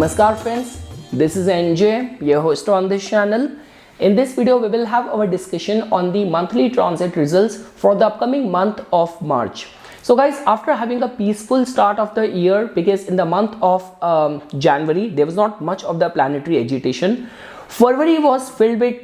Namaskar friends, this is NJ, your host on this channel. In this video, we will have our discussion on the monthly transit results for the upcoming month of March. So guys, after having a peaceful start of the year, because in the month of January, there was not much of the planetary agitation. February was filled with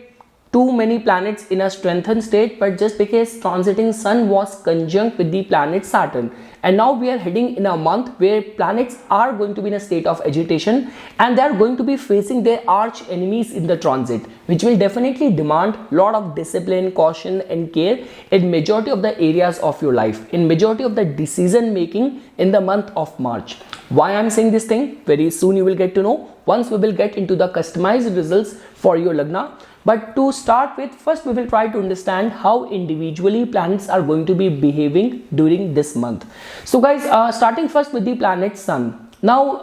too many planets in a strengthened state, but just because transiting Sun was conjunct with the planet Saturn, and now we are heading in a month where planets are going to be in a state of agitation and they are going to be facing their arch enemies in the transit, which will definitely demand a lot of discipline, caution and care in majority of the areas of your life, in majority of the decision making in the month of March. Why I'm saying this thing? Very soon you will get to know once we will get into the customized results for your Lagna. But to start with, first we will try to understand how individually planets are going to be behaving during this month. So guys, starting first with the planet Sun. Now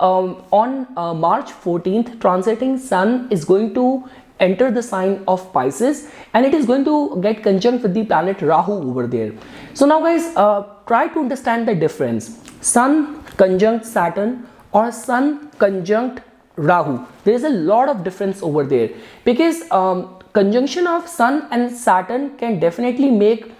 on March 14th, transiting Sun is going to enter the sign of Pisces and it is going to get conjunct with the planet Rahu over there. So now guys, try to understand the difference. Sun conjunct Saturn or Sun conjunct Rahu. There is a lot of difference over there because conjunction of Sun and Saturn can definitely make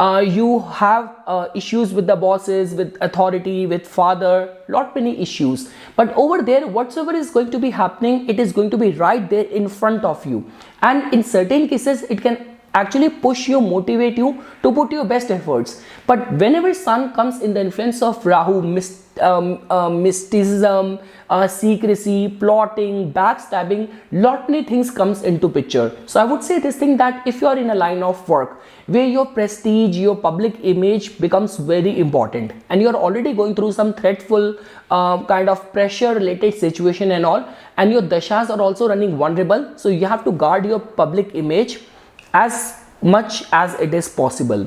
you have issues with the bosses, with authority, with father, lot many issues. But over there, whatsoever is going to be happening, it is going to be right there in front of you. And in certain cases, it can actually push you, motivate you to put your best efforts. But whenever Sun comes in the influence of Rahu, mysticism, secrecy, plotting, backstabbing, lot many things comes into picture. So I would say this thing that if you are in a line of work where your prestige, your public image becomes very important and you are already going through some threatful kind of pressure related situation and all, and your dashas are also running vulnerable, so you have to guard your public image as much as it is possible.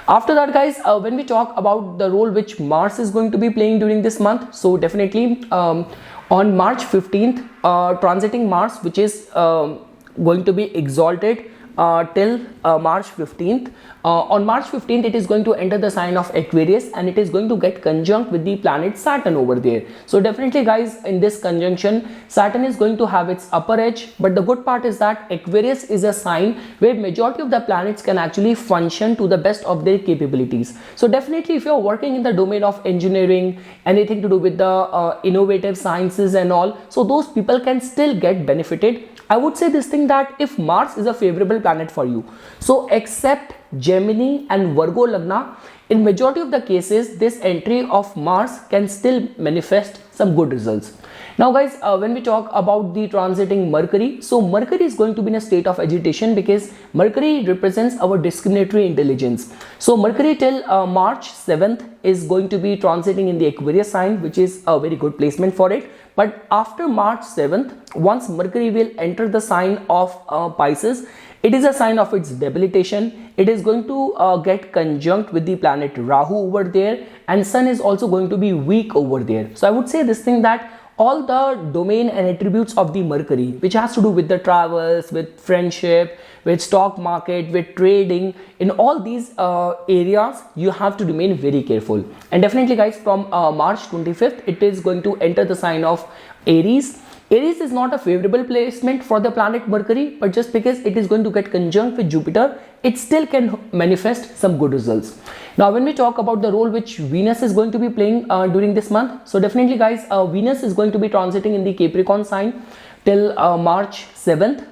After that guys, when we talk about the role which Mars is going to be playing during this month, so definitely on March 15th, transiting Mars, which is going to be exalted till March 15th. On March 15th, it is going to enter the sign of Aquarius and it is going to get conjunct with the planet Saturn over there. So definitely guys, in this conjunction, Saturn is going to have its upper edge, but the good part is that Aquarius is a sign where majority of the planets can actually function to the best of their capabilities. So definitely if you are working in the domain of engineering, anything to do with the innovative sciences and all, so those people can still get benefited. I would say this thing that if Mars is a favorable planet for you, so except Gemini and Virgo Lagna, in majority of the cases, this entry of Mars can still manifest some good results. Now guys, when we talk about the transiting Mercury, so Mercury is going to be in a state of agitation because Mercury represents our discriminatory intelligence. So Mercury till March 7th is going to be transiting in the Aquarius sign, which is a very good placement for it. But after March 7th, once Mercury will enter the sign of Pisces, it is a sign of its debilitation. It is going to get conjunct with the planet Rahu over there, and Sun is also going to be weak over there. So I would say this thing that all the domain and attributes of the Mercury, which has to do with the travels, with friendship, with stock market, with trading, in all these areas, you have to remain very careful. And definitely guys, from March 25th, it is going to enter the sign of Aries. Aries is not a favorable placement for the planet Mercury, but just because it is going to get conjunct with Jupiter, it still can manifest some good results. Now when we talk about the role which Venus is going to be playing during this month, so definitely guys, Venus is going to be transiting in the Capricorn sign till March 7th.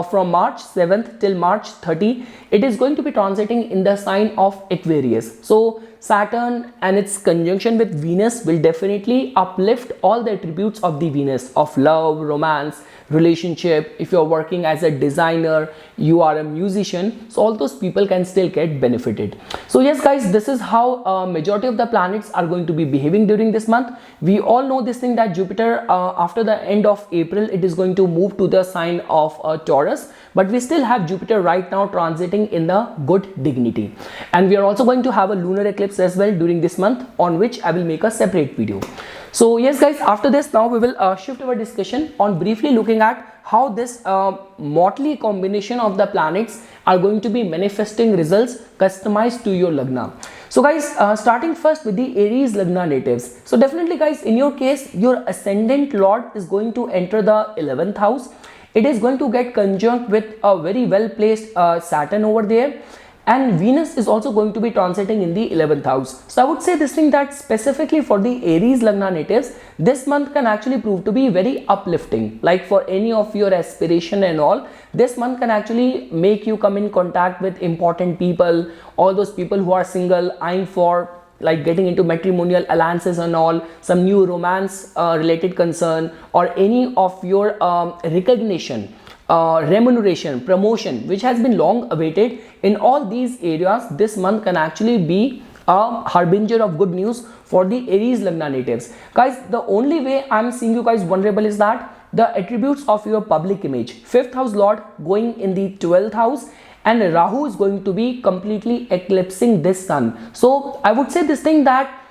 From March 7th till March 30, it is going to be transiting in the sign of Aquarius. So Saturn and its conjunction with Venus will definitely uplift all the attributes of the Venus, of love, romance, relationship. If you're working as a designer, you are a musician, so all those people can still get benefited. So yes guys, this is how majority of the planets are going to be behaving during this month. We all know this thing that Jupiter after the end of April, it is going to move to the sign of Taurus, but we still have Jupiter right now transiting in the good dignity, and we are also going to have a lunar eclipse as well during this month, on which I will make a separate video. So yes guys, after this now we will shift our discussion on briefly looking at how this motley combination of the planets are going to be manifesting results customized to your Lagna. So guys, starting first with the Aries Lagna natives. So definitely guys, in your case, your ascendant lord is going to enter the 11th house. It is going to get conjunct with a very well placed Saturn over there, and Venus is also going to be transiting in the 11th house. So I would say this thing that specifically for the Aries Lagna natives, this month can actually prove to be very uplifting. Like for any of your aspiration and all, this month can actually make you come in contact with important people, all those people who are single, eyeing for like getting into matrimonial alliances and all, some new romance related concern, or any of your recognition, remuneration, promotion which has been long awaited. In all these areas, this month can actually be a harbinger of good news for the Aries Lagna natives. Guys, the only way I'm seeing you guys vulnerable is that the attributes of your public image, 5th house lord going in the 12th house, and Rahu is going to be completely eclipsing this sun. So I would say this thing that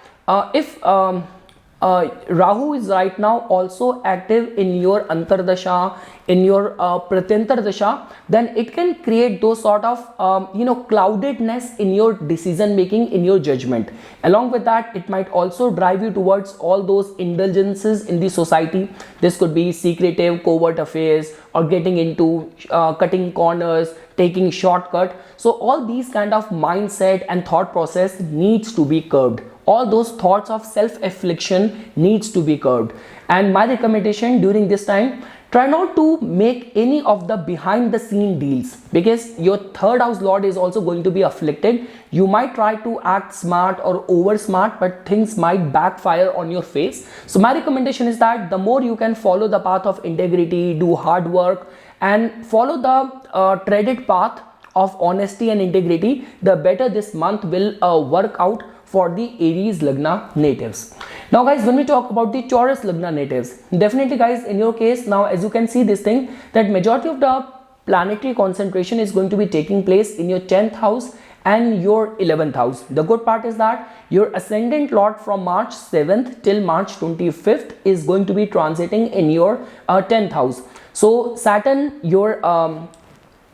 if Rahu is right now also active in your Antardasha, in your Pratyantar Dasha, then it can create those sort of cloudedness in your decision making, in your judgment. Along with that, it might also drive you towards all those indulgences in the society. This could be secretive, covert affairs, or getting into cutting corners, taking shortcut. So all these kind of mindset and thought process needs to be curbed. All those thoughts of self-affliction needs to be curbed. And my recommendation during this time, try not to make any of the behind the scene deals, because your 3rd house lord is also going to be afflicted. You might try to act smart or over smart, but things might backfire on your face. So my recommendation is that the more you can follow the path of integrity, do hard work, and follow the treaded path of honesty and integrity, the better this month will work out for the Aries Lagna natives. Now guys, when we talk about the Taurus Lagna natives, definitely guys, in your case, now as you can see this thing, that majority of the planetary concentration is going to be taking place in your 10th house and your 11th house. The good part is that your ascendant lord from March 7th till March 25th is going to be transiting in your 10th house. So Saturn, your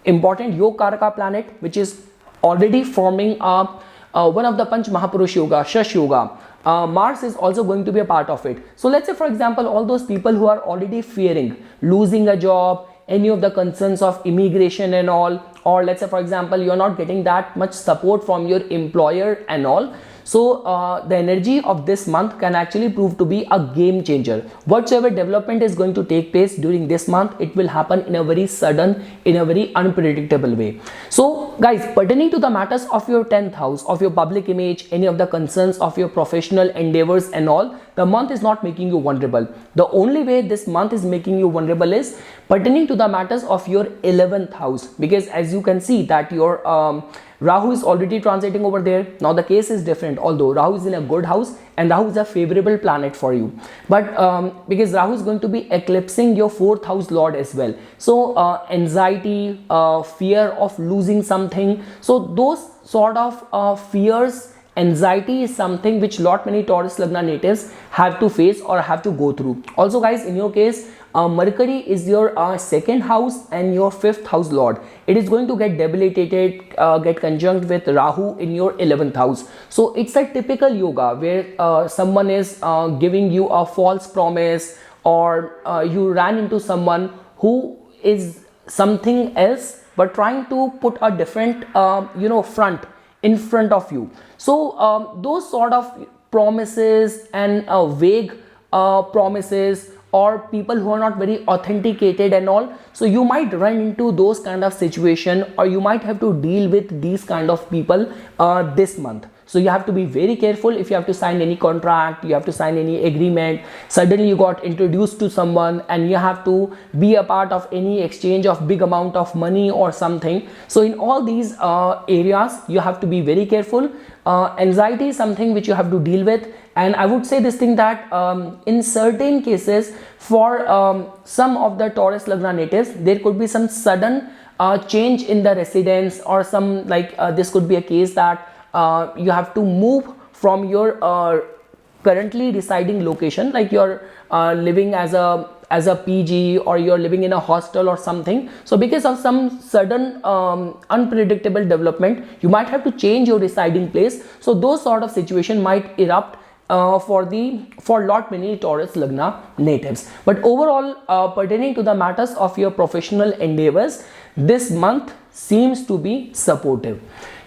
important Yoga Karaka planet, which is already forming one of the Panch Mahapurush Yoga, Shash Yoga. Mars is also going to be a part of it. So let's say for example, all those people who are already fearing losing a job, any of the concerns of immigration and all, or let's say for example, you're not getting that much support from your employer and all. So the energy of this month can actually prove to be a game changer. Whatsoever development is going to take place during this month, it will happen in a very sudden, in a very unpredictable way. So guys, pertaining to the matters of your 10th house, of your public image, any of the concerns of your professional endeavors and all, the month is not making you vulnerable. The only way this month is making you vulnerable is pertaining to the matters of your 11th house, because as you can see that your Rahu is already transiting over there. Now the case is different, although Rahu is in a good house and Rahu is a favorable planet for you, but because Rahu is going to be eclipsing your 4th house lord as well. So anxiety, fear of losing something, so those sort of fears, anxiety is something which lot many Taurus Lagna natives have to face or have to go through. Also guys, in your case, Mercury is your 2nd house and your 5th house lord. It is going to get debilitated, get conjunct with Rahu in your 11th house. So it's a typical yoga where someone is giving you a false promise, or you ran into someone who is something else but trying to put a different front in front of you. So those sort of promises and vague promises, or people who are not very authenticated and all, so you might run into those kind of situation, or you might have to deal with these kind of people this month. So you have to be very careful. If you have to sign any contract, you have to sign any agreement, suddenly you got introduced to someone and you have to be a part of any exchange of big amount of money or something. So in all these areas, you have to be very careful. Anxiety is something which you have to deal with. And I would say this thing that in certain cases, for some of the Taurus Lagna natives, there could be some sudden change in the residence, or some this could be a case that you have to move from your currently residing location, like you're living as a as a PG, or you're living in a hostel or something. So because of some sudden unpredictable development, you might have to change your residing place. So those sort of situation might erupt for lot many Taurus Lagna natives. But overall, pertaining to the matters of your professional endeavors, this month seems to be supportive.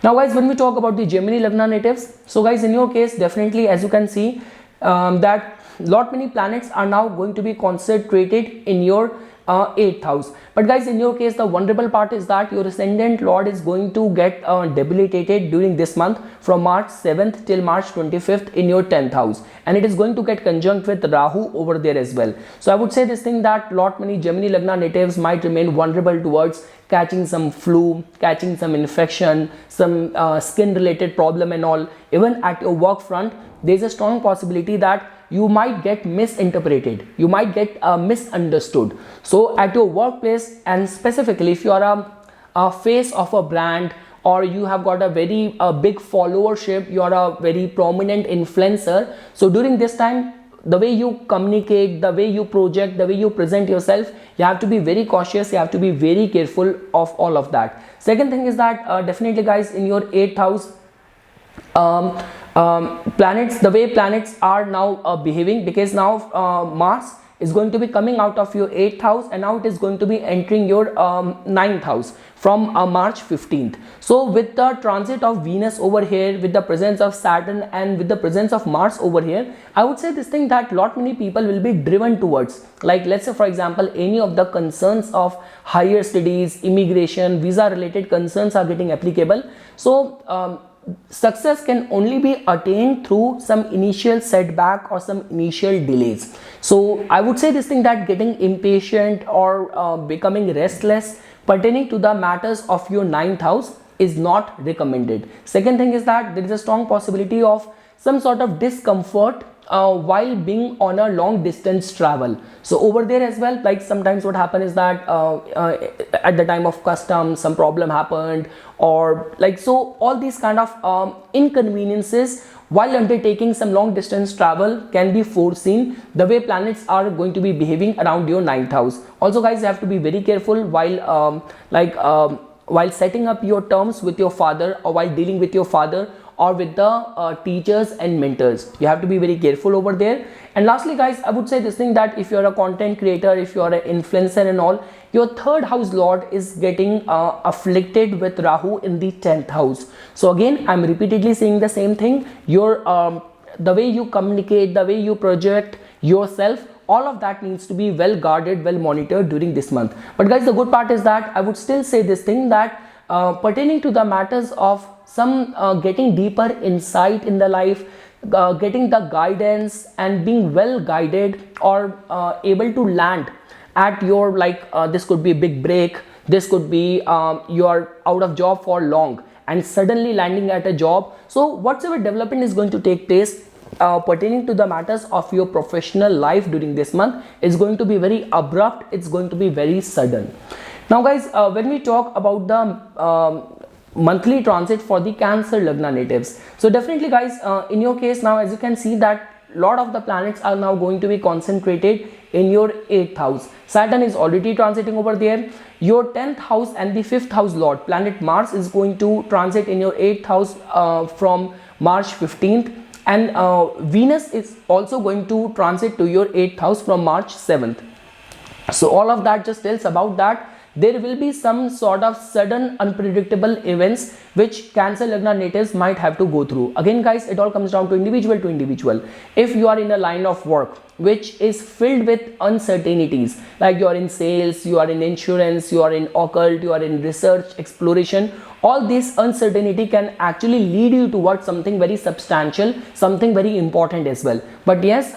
Now guys, when we talk about the Gemini Lagna natives, so guys, in your case, definitely, as you can see, that lot many planets are now going to be concentrated in your 8th house. But guys, in your case, the vulnerable part is that your ascendant lord is going to get debilitated during this month from March 7th till March 25th in your 10th house, and it is going to get conjunct with Rahu over there as well. So I would say this thing, that lot many Gemini Lagna natives might remain vulnerable towards catching some flu, catching some infection, some skin related problem and all. Even at your work front, there is a strong possibility that you might get misinterpreted, you might get misunderstood. So at your workplace, and specifically if you are a face of a brand, or you have got a very big followership, you are a very prominent influencer, so during this time, the way you communicate, the way you project, the way you present yourself, you have to be very cautious, you have to be very careful of all of that. Second thing is that definitely guys, in your 8th house, planets, the way planets are now behaving, because now Mars is going to be coming out of your 8th house, and now it is going to be entering your 9th house from March 15th. So with the transit of Venus over here, with the presence of Saturn, and with the presence of Mars over here, I would say this thing, that lot many people will be driven towards, like let's say for example, any of the concerns of higher studies, immigration, visa related concerns are getting applicable. So success can only be attained through some initial setback or some initial delays. So I would say this thing, that getting impatient or becoming restless pertaining to the matters of your 9th house is not recommended. Second thing is that there is a strong possibility of some sort of discomfort while being on a long distance travel. So over there as well, like sometimes what happens is that at the time of customs some problem happened, or like, so all these kind of inconveniences while undertaking some long distance travel can be foreseen, the way planets are going to be behaving around your 9th house. Also guys, you have to be very careful while while setting up your terms with your father, or while dealing with your father, or with the teachers and mentors. You have to be very careful over there. And lastly guys, I would say this thing, that if you're a content creator, if you're an influencer and all, your 3rd house lord is getting afflicted with Rahu in the 10th house. So again, I'm repeatedly saying the same thing, your the way you communicate, the way you project yourself, all of that needs to be well guarded, well monitored during this month. But guys, the good part is that I would still say this thing, that pertaining to the matters of some getting deeper insight in the life, getting the guidance and being well guided, or able to land at your, like this could be a big break, this could be you are out of job for long and suddenly landing at a job. So whatsoever development is going to take place pertaining to the matters of your professional life during this month is going to be very abrupt, it's going to be very sudden. Now guys, when we talk about the monthly transit for the Cancer Lagna natives, so definitely guys, in your case now, as you can see that lot of the planets are now going to be concentrated in your 8th house. Saturn is already transiting over there. Your 10th house and the 5th house lord planet Mars is going to transit in your 8th house from March 15th, and Venus is also going to transit to your 8th house from March 7th. So all of that just tells about that there will be some sort of sudden unpredictable events which Cancer Lagna natives might have to go through. Again guys, it all comes down to individual to individual. If you are in a line of work which is filled with uncertainties, like you are in sales, you are in insurance, you are in occult, you are in research, exploration, all this uncertainty can actually lead you towards something very substantial, something very important as well. But yes,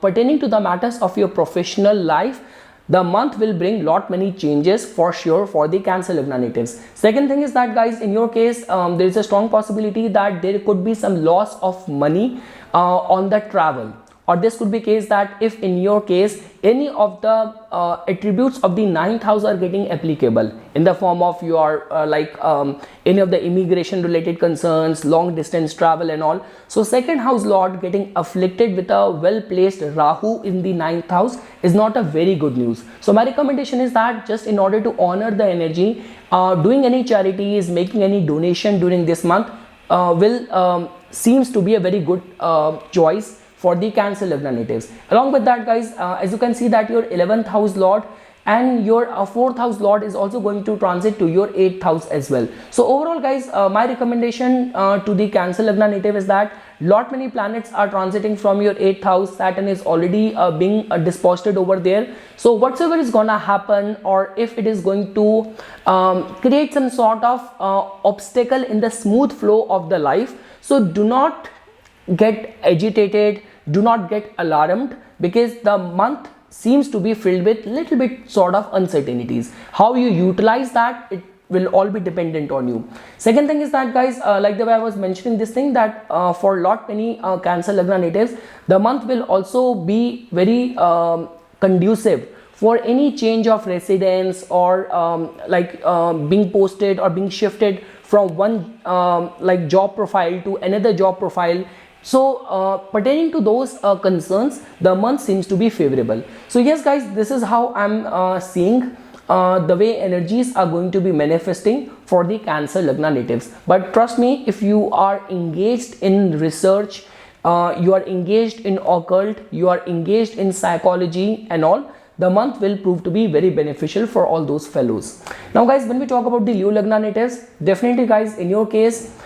pertaining to the matters of your professional life, the month will bring lot many changes for sure for the Cancer Lagna natives. Second thing is that guys, in your case, there is a strong possibility that there could be some loss of money on the travel, or this could be case that if in your case any of the attributes of the ninth house are getting applicable in the form of your any of the immigration related concerns, long distance travel and all. So second house lord getting afflicted with a well placed Rahu in the ninth house is not a very good news. So my recommendation is that just in order to honor the energy, doing any charities, making any donation during this month will seems to be a very good choice for the Cancer Lagna natives. Along with that, guys, as you can see that your 11th house lord and your 4th house lord is also going to transit to your 8th house as well. So overall, guys, my recommendation to the Cancer Lagna native is that lot many planets are transiting from your 8th house. Saturn is already being disposed over there. So whatsoever is gonna happen, or if it is going to create some sort of obstacle in the smooth flow of the life, so do not get agitated, do not get alarmed, because the month seems to be filled with little bit sort of uncertainties. How you utilize that, it will all be dependent on you. Second thing is that, guys, like the way I was mentioning this thing, that for lot many Cancer Lagna natives, the month will also be very conducive for any change of residence, or being posted or being shifted from one job profile to another job profile. So pertaining to those concerns, the month seems to be favorable. So yes, guys, this is how I'm seeing the way energies are going to be manifesting for the Cancer Lagna natives. But trust me, if you are engaged in research, you are engaged in occult, you are engaged in psychology and all, the month will prove to be very beneficial for all those fellows. Now, guys, when we talk about the Leo Lagna natives, definitely, guys, in your case,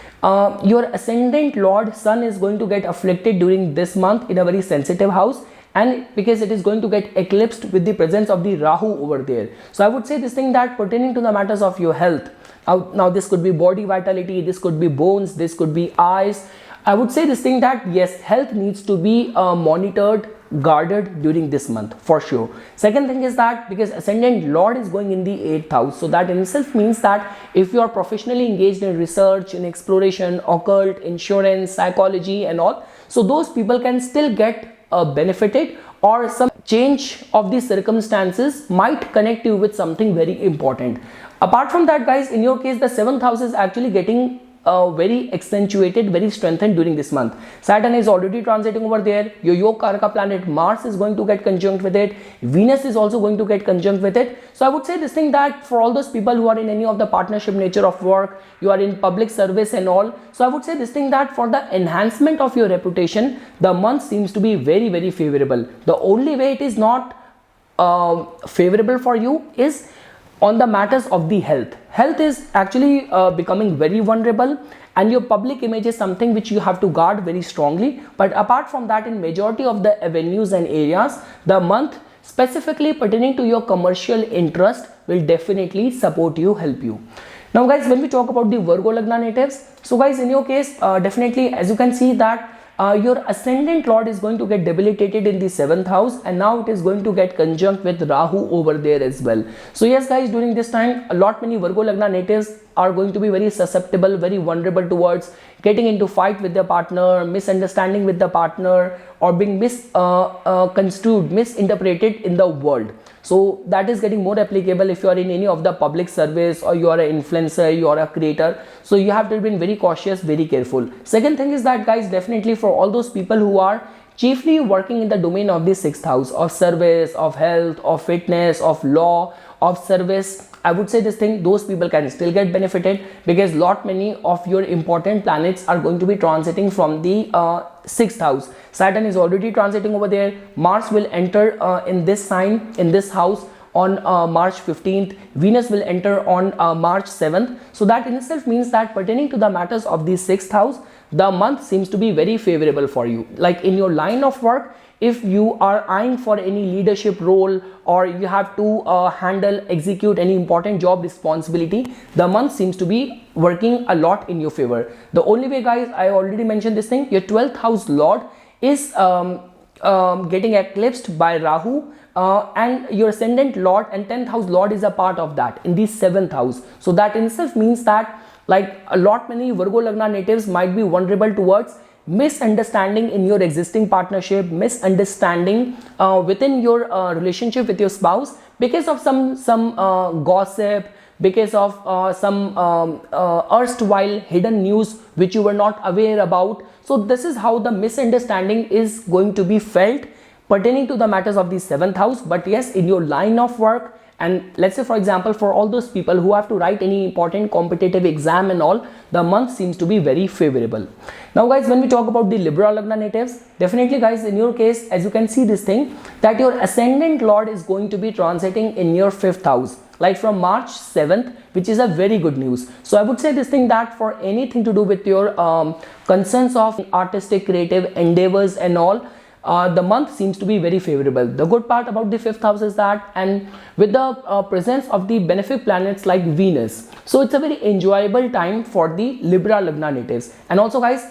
your ascendant lord sun is going to get afflicted during this month in a very sensitive house, and because it is going to get eclipsed with the presence of the Rahu over there. So I would say this thing that pertaining to the matters of your health, now this could be body vitality, this could be bones, this could be eyes. I would say this thing that yes, health needs to be monitored, guarded during this month for sure. Second thing is that because ascendant lord is going in the 8th house, so that in itself means that if you are professionally engaged in research, in exploration, occult, insurance, psychology and all, so those people can still get benefited, or some change of the circumstances might connect you with something very important. Apart from that, guys, in your case, the 7th house is actually getting very accentuated, very strengthened during this month. Saturn is already transiting over there. Your Yoga planet Mars is going to get conjunct with it. Venus is also going to get conjunct with it. So I would say this thing that for all those people who are in any of the partnership nature of work, you are in public service and all, so I would say this thing that for the enhancement of your reputation, the month seems to be very, very favorable. The only way it is not favorable for you is on the matters of the health. Health is actually becoming very vulnerable, and your public image is something which you have to guard very strongly. But apart from that, in majority of the avenues and areas, the month specifically pertaining to your commercial interest will definitely support you, help you. Now, guys, when we talk about the Virgo Lagna natives, so guys, in your case, definitely, as you can see that your ascendant lord is going to get debilitated in the 7th house, and now it is going to get conjunct with Rahu over there as well. So yes, guys, during this time, a lot many Virgo Lagna natives are going to be very susceptible, very vulnerable towards getting into fight with their partner, misunderstanding with the partner, or being misconstrued, misinterpreted in the world. So that is getting more applicable if you are in any of the public service, or you are an influencer, you are a creator. So you have to be very cautious, very careful. Second thing is that, guys, definitely for all those people who are chiefly working in the domain of the 6th house of service, of health, of fitness, of law, of service, I would say this thing, those people can still get benefited, because lot many of your important planets are going to be transiting from the 6th house. Saturn is already transiting over there. Mars will enter in this sign, in this house on March 15th. Venus will enter on March 7th. So that in itself means that pertaining to the matters of the 6th house, the month seems to be very favorable for you. Like in your line of work, if you are eyeing for any leadership role, or you have to execute any important job responsibility, the month seems to be working a lot in your favor. The only way, guys, I already mentioned this thing, your 12th house lord is getting eclipsed by Rahu, and your ascendant lord and 10th house lord is a part of that in the 7th house. So that in itself means that like a lot many Virgo Lagna natives might be vulnerable towards misunderstanding in your existing partnership, misunderstanding within your relationship with your spouse because of some gossip, because of some erstwhile hidden news which you were not aware about. So this is how the misunderstanding is going to be felt pertaining to the matters of the 7th house. But yes, in your line of work, and let's say for example for all those people who have to write any important competitive exam and all, the month seems to be very favorable. Now guys, when we talk about the Libra Lagna natives, definitely guys, in your case, as you can see this thing, that your ascendant lord is going to be transiting in your 5th house, like from March 7th, which is a very good news. So I would say this thing that for anything to do with your concerns of artistic creative endeavors and all, the month seems to be very favorable. The good part about the 5th house is that, and with the presence of the benefic planets like Venus, so it's a very enjoyable time for the Libra Lagna natives. And also guys,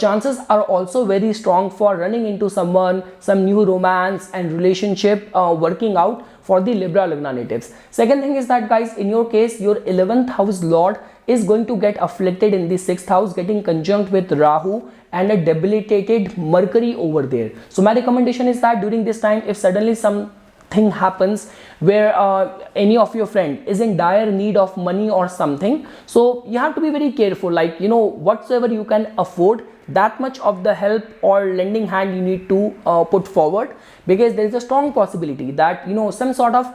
chances are also very strong for running into someone, some new romance and relationship working out for the Libra Lagna natives. Second thing is that guys, in your case, your 11th house lord is going to get afflicted in the 6th house, getting conjunct with Rahu and a debilitated Mercury over there. So my recommendation is that during this time, if suddenly something happens where any of your friend is in dire need of money or something, so you have to be very careful, like, you know, whatsoever you can afford, that much of the help or lending hand you need to put forward, because there is a strong possibility that, you know, some sort of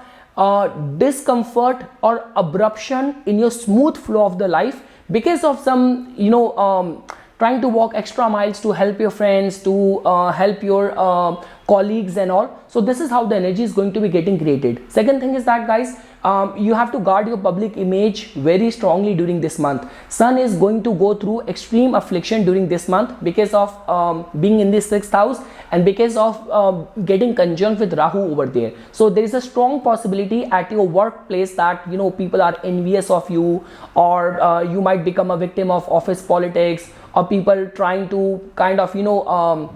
discomfort or abruption in your smooth flow of the life because of some, you know, trying to walk extra miles to help your friends, to help your colleagues and all. So this is how the energy is going to be getting created. Second thing is that guys, you have to guard your public image very strongly during this month. Sun is going to go through extreme affliction during this month because of being in the 6th house and because of getting conjunct with Rahu over there. So there is a strong possibility at your workplace that, you know, people are envious of you, or you might become a victim of office politics, or people trying to kind of, you know,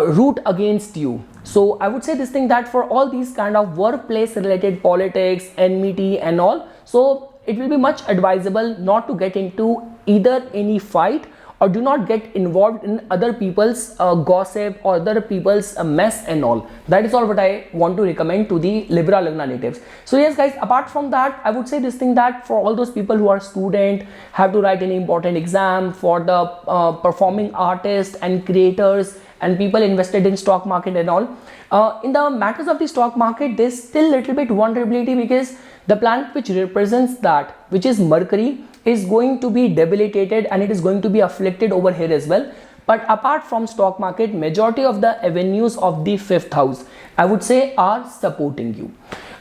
root against you. So I would say this thing that for all these kind of workplace related politics, enmity and all, so it will be much advisable not to get into either any fight, or do not get involved in other people's gossip or other people's mess and all. That is all what I want to recommend to the Libra Lagna natives. So yes guys, apart from that, I would say this thing that for all those people who are student, have to write an important exam, for the performing artists and creators and people invested in stock market and all, in the matters of the stock market, there's still little bit vulnerability because the planet which represents that, which is Mercury, is going to be debilitated and it is going to be afflicted over here as well. But apart from stock market, majority of the avenues of the 5th house, I would say, are supporting you.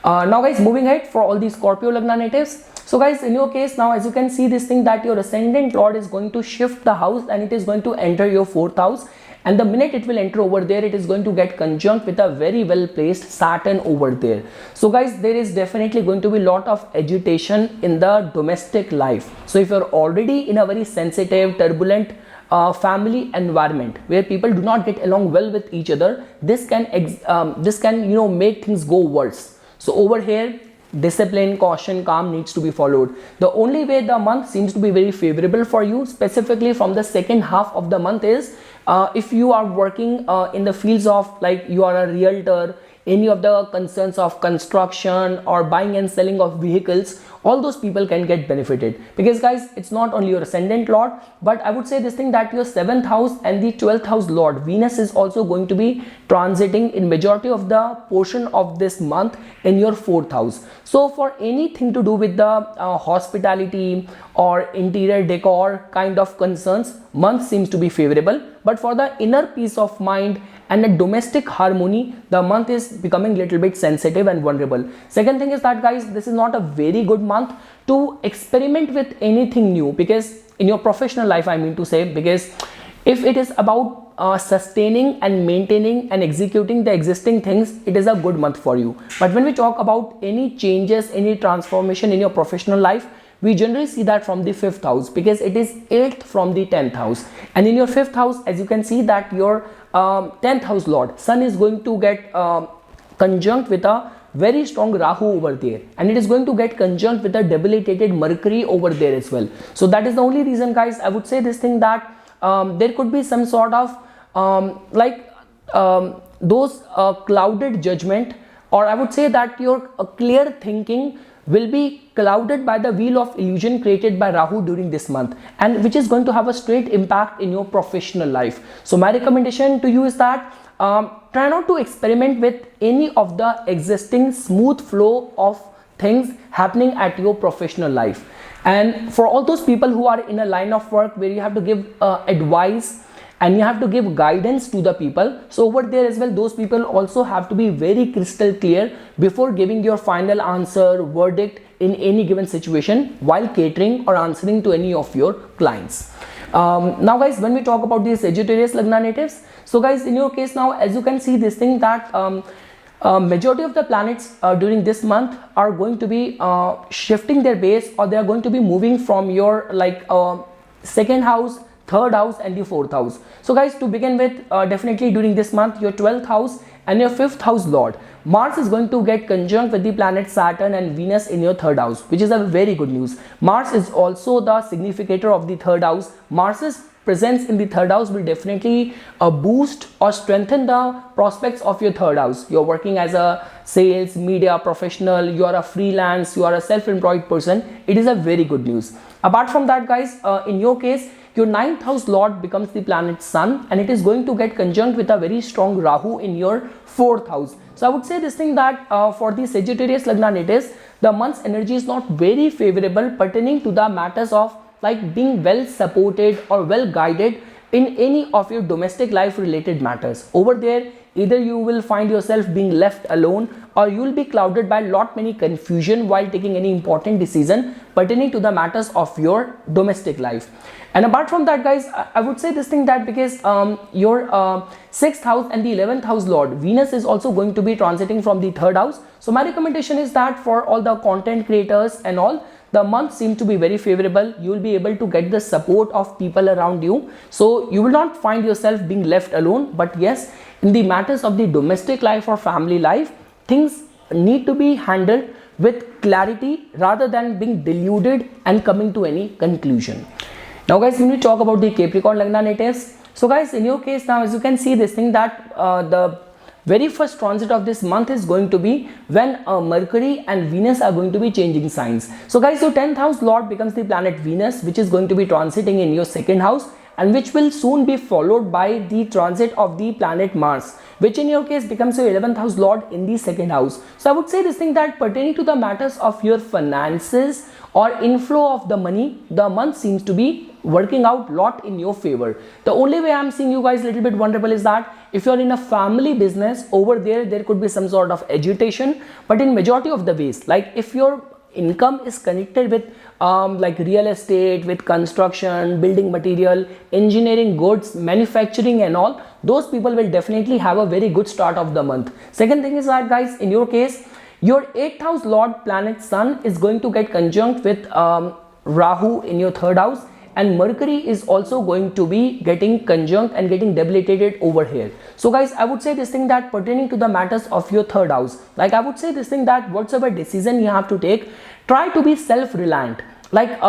Now guys, moving ahead for all the Scorpio Lagna natives. So guys, in your case now, as you can see this thing that your ascendant lord is going to shift the house and it is going to enter your 4th house. And the minute it will enter over there, it is going to get conjunct with a very well placed Saturn over there. So guys, there is definitely going to be a lot of agitation in the domestic life. So if you're already in a very sensitive, turbulent family environment where people do not get along well with each other, this can you know, make things go worse. So over here, discipline, caution, calm needs to be followed. The only way the month seems to be very favorable for you, specifically from the second half of the month, is if you are working in the fields of, like, you are a realtor, any of the concerns of construction or buying and selling of vehicles, all those people can get benefited. Because guys, it's not only your ascendant lord, but I would say this thing that your 7th house and the 12th house lord Venus is also going to be transiting in majority of the portion of this month in your 4th house. So for anything to do with the hospitality or interior decor kind of concerns, month seems to be favorable. But for the inner peace of mind and the domestic harmony, the month is becoming little bit sensitive and vulnerable. Second thing is that guys, this is not a very good month to experiment with anything new, because in your professional life, I mean to say, because if it is about sustaining and maintaining and executing the existing things, it is a good month for you. But when we talk about any changes, any transformation in your professional life, we generally see that from the 5th house, because it is 8th from the 10th house. And in your 5th house, as you can see that your 10th house lord Sun is going to get conjunct with a very strong Rahu over there, and it is going to get conjunct with a debilitated Mercury over there as well. So that is the only reason guys, I would say this thing that there could be some sort of those clouded judgment, or I would say that your clear thinking will be clouded by the wheel of illusion created by Rahu during this month, and which is going to have a straight impact in your professional life. So my recommendation to you is that try not to experiment with any of the existing smooth flow of things happening at your professional life. And for all those people who are in a line of work where you have to give advice and you have to give guidance to the people, so over there as well, those people also have to be very crystal clear before giving your final answer, verdict in any given situation while catering or answering to any of your clients. Now guys, when we talk about the Sagittarius Lagna natives, so guys, in your case now, as you can see this thing that majority of the planets during this month are going to be shifting their base, or they are going to be moving from your second house, third house and the fourth house. So guys, to begin with, definitely during this month, your 12th house and your 5th house lord Mars is going to get conjunct with the planet Saturn and Venus in your third house, which is a very good news. Mars is also the significator of the third house. Mars's presence in the third house will definitely boost or strengthen the prospects of your third house. You're working as a sales, media professional, you are a freelance, you are a self-employed person. It is a very good news. Apart from that guys, in your case, your 9th house lord becomes the planet Sun, and it is going to get conjunct with a very strong Rahu in your 4th house. So I would say this thing that for the Sagittarius Lagna natives, the month's energy is not very favorable pertaining to the matters of like being well supported or well guided in any of your domestic life related matters. Over there, either you will find yourself being left alone, or you will be clouded by many confusion while taking any important decision pertaining to the matters of your domestic life. And apart from that guys, I would say this thing that because your 6th house and the 11th house lord Venus is also going to be transiting from the 3rd house. So my recommendation is that for all the content creators and all, the month seems to be very favorable. You will be able to get the support of people around you, so you will not find yourself being left alone. But yes, in the matters of the domestic life or family life, things need to be handled with clarity rather than being deluded and coming to any conclusion. Now guys, when we talk about the Capricorn Lagna natives, so guys, in your case now, as you can see this thing that the very first transit of this month is going to be when Mercury and Venus are going to be changing signs. So guys, your 10th house lord becomes the planet Venus, which is going to be transiting in your 2nd house, and which will soon be followed by the transit of the planet Mars, which in your case becomes your 11th house lord in the 2nd house. So I would say this thing that pertaining to the matters of your finances or inflow of the money, the month seems to be working out lot in your favor. The only way I'm seeing you guys a little bit vulnerable is that if you're in a family business, over there could be some sort of agitation. But in majority of the ways, like if your income is connected with like real estate, with construction, building material, engineering goods, manufacturing and all, those people will definitely have a very good start of the month. Second thing is that guys, in your case, your 8th house lord planet Sun is going to get conjunct with Rahu in your 3rd house, and Mercury is also going to be getting conjunct and getting debilitated over here. So guys, I would say this thing that pertaining to the matters of your 3rd house, like I would say this thing that whatsoever decision you have to take, try to be self-reliant, like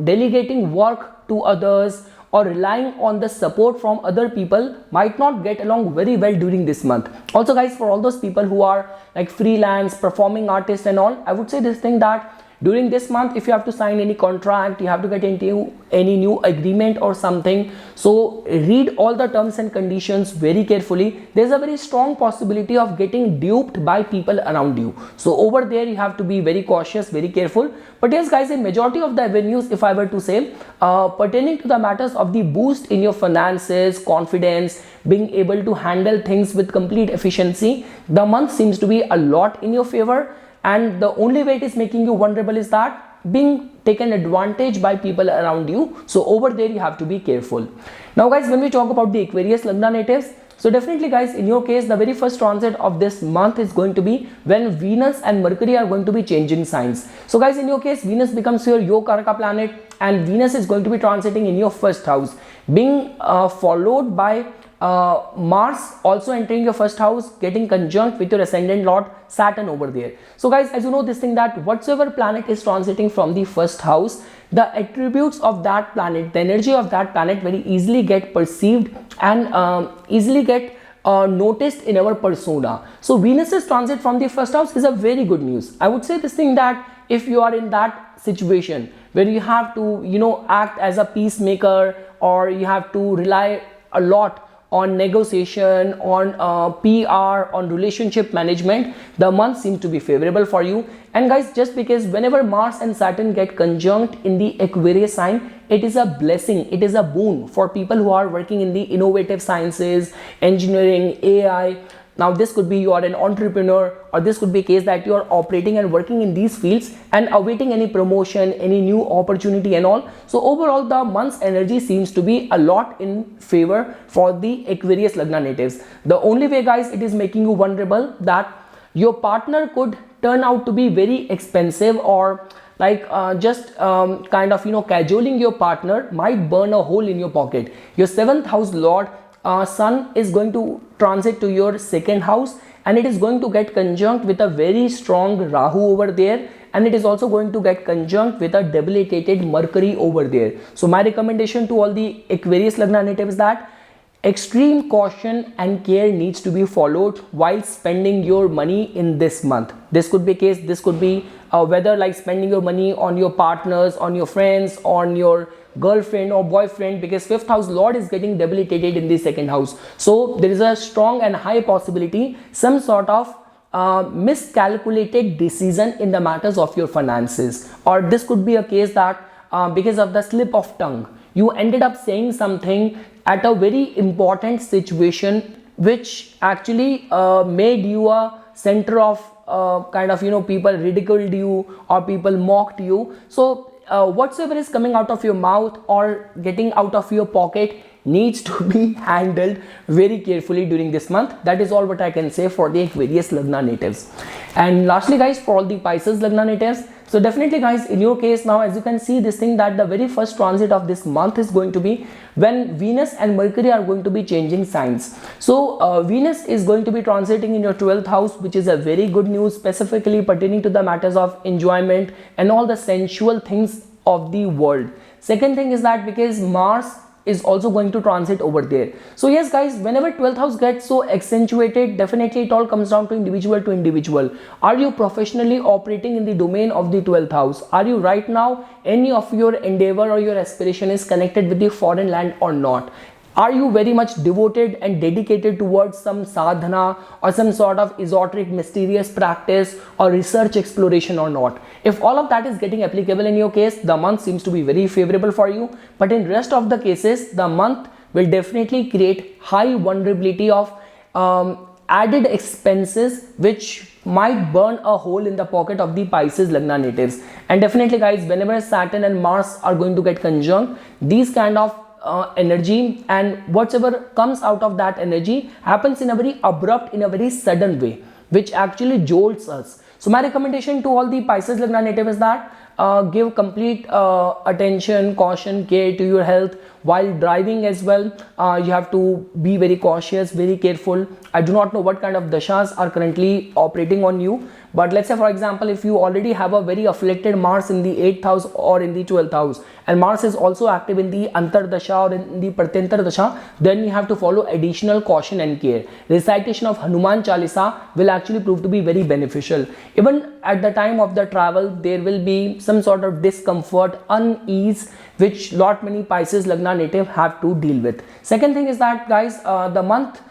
delegating work to others or relying on the support from other people might not get along very well during this month. Also guys, for all those people who are like freelance, performing artists and all, I would say this thing that during this month, if you have to sign any contract, you have to get into any new agreement or something, so read all the terms and conditions very carefully. There's a very strong possibility of getting duped by people around you. So over there, you have to be very cautious, very careful. But yes guys, in majority of the avenues, if I were to say, pertaining to the matters of the boost in your finances, confidence, being able to handle things with complete efficiency, the month seems to be a lot in your favor. And the only way it is making you vulnerable is that being taken advantage by people around you. So over there you have to be careful. Now guys, when we talk about the Aquarius Lagna natives, so definitely guys, in your case, the very first transit of this month is going to be when Venus and Mercury are going to be changing signs. So guys, in your case, Venus becomes your Yogaraka planet, and Venus is going to be transiting in your 1st house, being followed by Mars also entering your first house, getting conjunct with your ascendant lord Saturn over there. So guys, as you know this thing that whatsoever planet is transiting from the first house, the attributes of that planet, the energy of that planet very easily get perceived and easily get noticed in our persona. So Venus's transit from the first house is a very good news. I would say this thing that if you are in that situation where you have to, you know, act as a peacemaker, or you have to rely a lot on negotiation, on PR, on relationship management, the month seems to be favorable for you. And guys, just because whenever Mars and Saturn get conjunct in the Aquarius sign, it is a blessing, it is a boon for people who are working in the innovative sciences, engineering, AI. Now this could be you are an entrepreneur, or this could be a case that you are operating and working in these fields and awaiting any promotion, any new opportunity and all. So overall the month's energy seems to be a lot in favor for the Aquarius Lagna natives. The only way guys it is making you vulnerable that your partner could turn out to be very expensive, or like kind of, you know, cajoling your partner might burn a hole in your pocket. Your 7th house lord Sun is going to transit to your 2nd house, and it is going to get conjunct with a very strong Rahu over there, and it is also going to get conjunct with a debilitated Mercury over there. So my recommendation to all the Aquarius Lagna natives is that extreme caution and care needs to be followed while spending your money in this month. This could be a case, this could be whether like spending your money on your partners, on your friends, on your girlfriend or boyfriend, because 5th house lord is getting debilitated in the 2nd house. So there is a strong and high possibility some sort of miscalculated decision in the matters of your finances, or this could be a case that because of the slip of tongue you ended up saying something at a very important situation which actually made you a center of kind of, you know, people ridiculed you or people mocked you. So whatsoever is coming out of your mouth or getting out of your pocket needs to be handled very carefully during this month. That is all what I can say for the Aquarius Lagna natives. And lastly guys, for all the Pisces Lagna natives, so definitely guys, in your case now, as you can see this thing that the very first transit of this month is going to be when Venus and Mercury are going to be changing signs. So Venus is going to be transiting in your 12th house, which is a very good news, specifically pertaining to the matters of enjoyment and all the sensual things of the world. Second thing is that because Mars is also going to transit over there. So yes guys, whenever 12th house gets so accentuated, definitely it all comes down to individual to individual. Are you professionally operating in the domain of the 12th house? Are you right now, any of your endeavor or your aspiration is connected with the foreign land or not? Are you very much devoted and dedicated towards some sadhana or some sort of esoteric mysterious practice or research exploration or not? If all of that is getting applicable in your case, the month seems to be very favorable for you. But in rest of the cases, the month will definitely create high vulnerability of added expenses which might burn a hole in the pocket of the Pisces Lagna natives. And definitely guys, whenever Saturn and Mars are going to get conjunct, these kind of energy and whatever comes out of that energy happens in a very abrupt, in a very sudden way, which actually jolts us. So my recommendation to all the Pisces Lagna native is that give complete attention, caution, care to your health while driving as well. You have to be very cautious, very careful. I do not know what kind of dashas are currently operating on you, but let's say for example, if you already have a very afflicted Mars in the 8th house or in the 12th house, and Mars is also active in the Antar Dasha or in the Pratyantar Dasha, then you have to follow additional caution and care. Recitation of Hanuman Chalisa will actually prove to be very beneficial. Even at the time of the travel, there will be some sort of discomfort, unease, which lot many Pisces Lagna native have to deal with. Second thing is that guys, the month,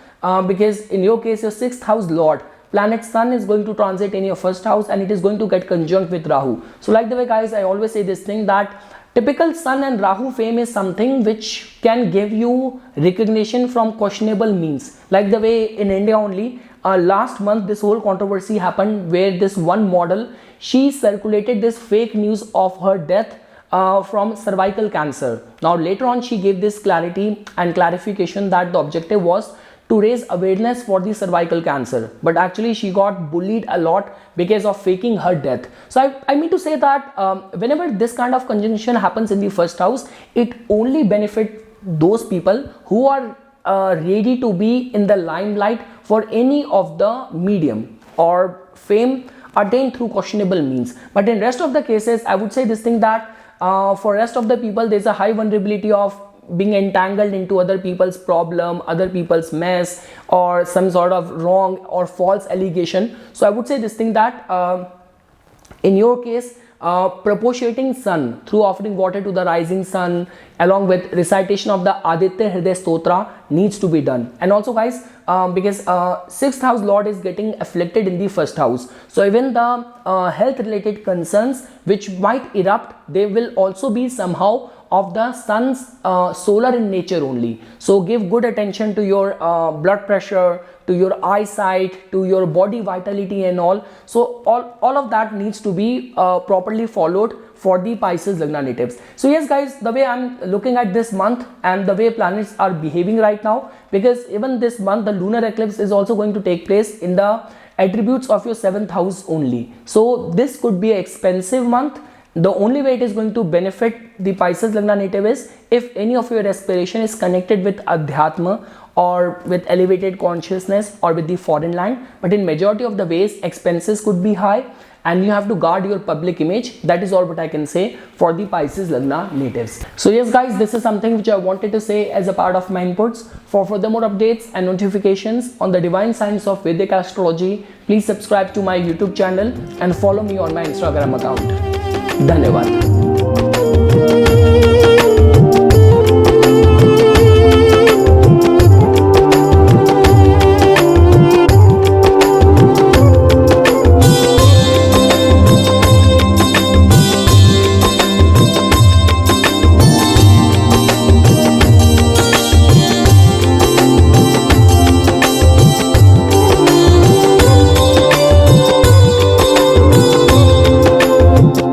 because in your case your 6th house lord planet Sun is going to transit in your 1st house, and it is going to get conjunct with Rahu. So like the way guys, I always say this thing that typical Sun and Rahu fame is something which can give you recognition from questionable means. Like the way in India only, last month this whole controversy happened where this one model, she circulated this fake news of her death from cervical cancer. Now later on she gave this clarity and clarification that the objective was to raise awareness for the cervical cancer, but actually she got bullied a lot because of faking her death. So I mean to say that whenever this kind of conjunction happens in the 1st house, it only benefits those people who are ready to be in the limelight for any of the medium or fame attained through questionable means. But in rest of the cases, I would say this thing that for rest of the people, there's a high vulnerability of being entangled into other people's problem, other people's mess, or some sort of wrong or false allegation. So I would say this thing that in your case, propitiating sun through offering water to the rising sun along with recitation of the Aditya Hriday Stotra needs to be done. And also guys, because 6th house lord is getting afflicted in the 1st house, so even the health related concerns which might erupt, they will also be somehow of the sun's solar in nature only. So give good attention to your blood pressure, to your eyesight, to your body vitality and all. So all of that needs to be properly followed for the Pisces Lagna natives. So yes guys, the way I'm looking at this month and the way planets are behaving right now, because even this month the lunar eclipse is also going to take place in the attributes of your 7th house only. So this could be an expensive month. The only way it is going to benefit the Pisces Lagna native is if any of your aspiration is connected with Adhyatma or with elevated consciousness or with the foreign land. But in majority of the ways, expenses could be high and you have to guard your public image. That is all what I can say for the Pisces Lagna natives. So yes guys, this is something which I wanted to say as a part of my inputs. For further more updates and notifications on the divine science of Vedic astrology, please subscribe to my YouTube channel and follow me on my Instagram account. धन्यवाद.